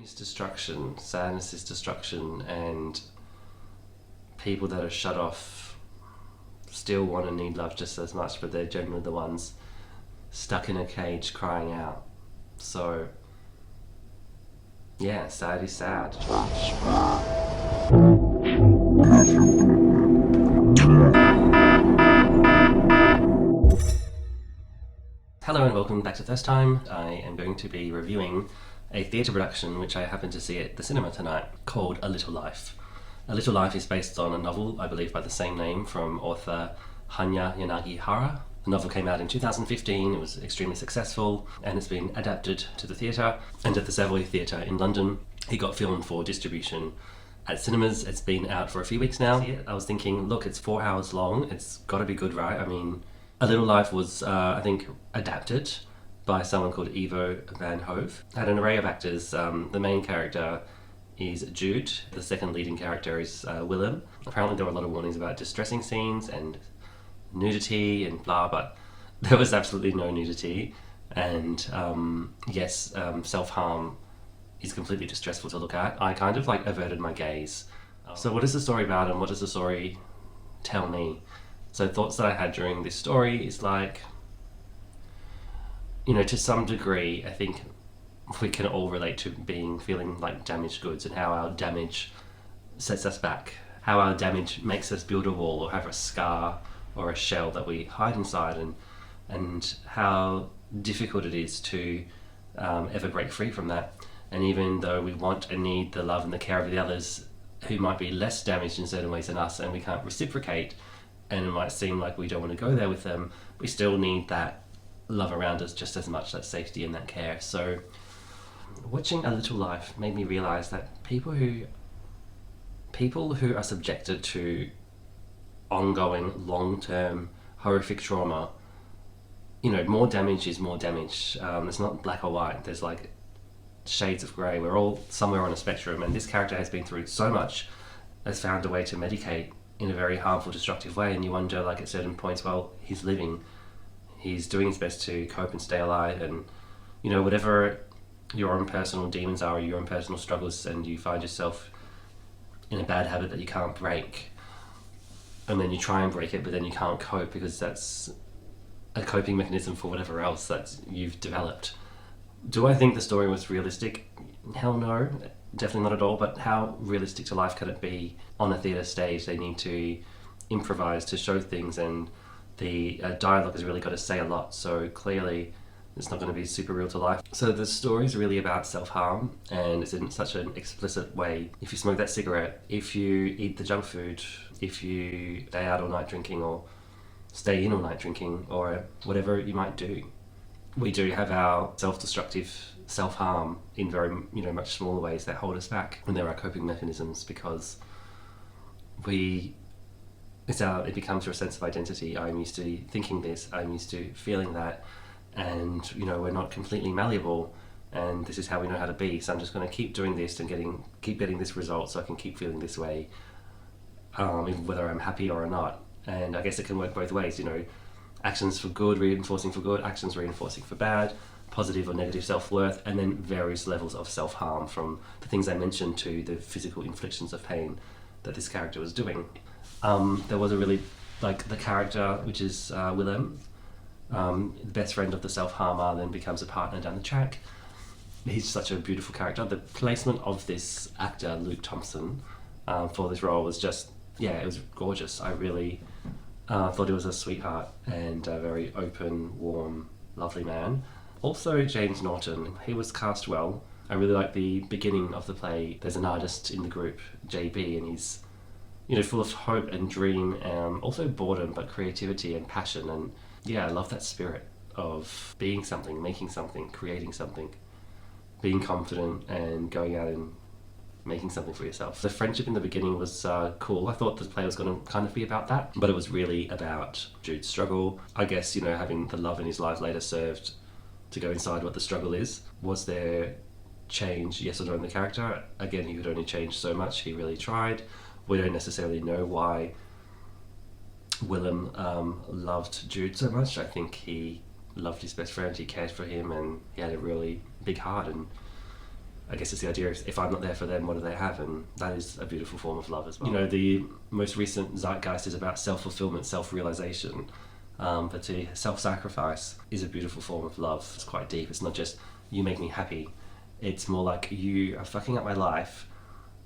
is destruction, sadness is destruction, and people that are shut off still want and need love just as much, but they're generally the ones stuck in a cage crying out. So, yeah, sad is sad. Hello and welcome back to Thirst Time. I am going to be reviewing a theatre production which I happened to see at the cinema tonight called A Little Life. A Little Life is based on a novel, I believe by the same name, from author Hanya Yanagihara. The novel came out in 2015, it was extremely successful, and it's been adapted to the theatre and at the Savoy Theatre in London. It got filmed for distribution at cinemas. It's been out for a few weeks now. I was thinking, look, it's 4 hours long, it's got to be good, right? I mean, A Little Life was, I think, adapted by someone called Ivo van Hove. Had an array of actors. The main character is Jude. The second leading character is Willem. Apparently there were a lot of warnings about distressing scenes and nudity and blah, but there was absolutely no nudity. And self-harm is completely distressful to look at. I kind of like averted my gaze. So what is the story about and what does the story tell me? So thoughts that I had during this story is like, to some degree, I think we can all relate to feeling like damaged goods and how our damage sets us back, how our damage makes us build a wall or have a scar or a shell that we hide inside, and how difficult it is to ever break free from that. And even though we want and need the love and the care of the others who might be less damaged in certain ways than us, and we can't reciprocate, and it might seem like we don't want to go there with them, we still need that love around us just as much, that safety and that care. So watching A Little Life made me realize that people who are subjected to ongoing long-term horrific trauma, more damage is more damage. It's not black or white. There's like shades of grey. We're all somewhere on a spectrum, and this character has been through so much, has found a way to medicate in a very harmful, destructive way, and you wonder, like, at certain points, well, he's living, he's doing his best to cope and stay alive, and whatever your own personal demons are or your own personal struggles, and you find yourself in a bad habit that you can't break, and then you try and break it, but then you can't cope because that's a coping mechanism for whatever else that you've developed. Do I think the story was realistic? Hell no, definitely not at all. But how realistic to life can it be on a theatre stage? They need to improvise to show things, and the dialogue has really got to say a lot, so clearly it's not going to be super real to life. So the story is really about self-harm, and it's in such an explicit way. If you smoke that cigarette, if you eat the junk food, if you stay out all night drinking or stay in all night drinking, or whatever you might do, we do have our self-destructive self-harm in very much smaller ways that hold us back, and there are coping mechanisms because it becomes your sense of identity. I'm used to thinking this, I'm used to feeling that, and we're not completely malleable, and this is how we know how to be, so I'm just going to keep doing this and keep getting this result so I can keep feeling this way, even whether I'm happy or not. And I guess it can work both ways, actions for good reinforcing for good, actions reinforcing for bad, positive or negative self-worth, and then various levels of self-harm, from the things I mentioned to the physical inflictions of pain that this character was doing. There was a really, the character, which is Willem, the best friend of the self-harmer, then becomes a partner down the track. He's such a beautiful character. The placement of this actor, Luke Thompson, for this role was just, it was gorgeous. I really thought he was a sweetheart and a very open, warm, lovely man. Also James Norton, he was cast well. I really like the beginning of the play. There's an artist in the group, JB, and he's full of hope and dream, also boredom, but creativity and passion. And I love that spirit of being something, making something, creating something, being confident and going out and making something for yourself. The friendship in the beginning was cool. I thought the play was going to kind of be about that, but it was really about Jude's struggle. I guess, having the love in his life later served to go inside what the struggle is. Was there change, yes or no, in the character? Again, he could only change so much. He really tried. We don't necessarily know why Willem loved Jude so much. I think he loved his best friend, he cared for him, and he had a really big heart, and I guess it's the idea of if I'm not there for them, what do they have? And that is a beautiful form of love as well. You know, the most recent zeitgeist is about self-fulfillment, self-realization. But to self-sacrifice is a beautiful form of love. It's quite deep. It's not just you make me happy. It's more like you are fucking up my life,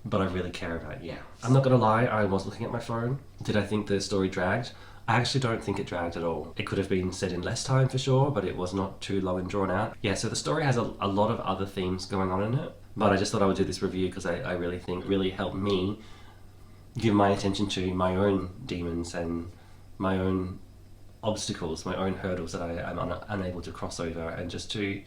but I really care about you. I'm not gonna lie, I was looking at my phone. Did I think the story dragged? I actually don't think it dragged at all. It could have been said in less time for sure, but it was not too long and drawn out. Yeah, so the story has a lot of other themes going on in it, but I just thought I would do this review because I really think it really helped me give my attention to my own demons and my own obstacles, my own hurdles that I am unable to cross over, and just to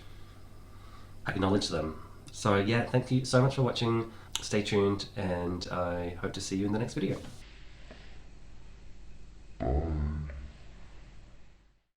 acknowledge them. So yeah, thank you so much for watching. Stay tuned, and I hope to see you in the next video.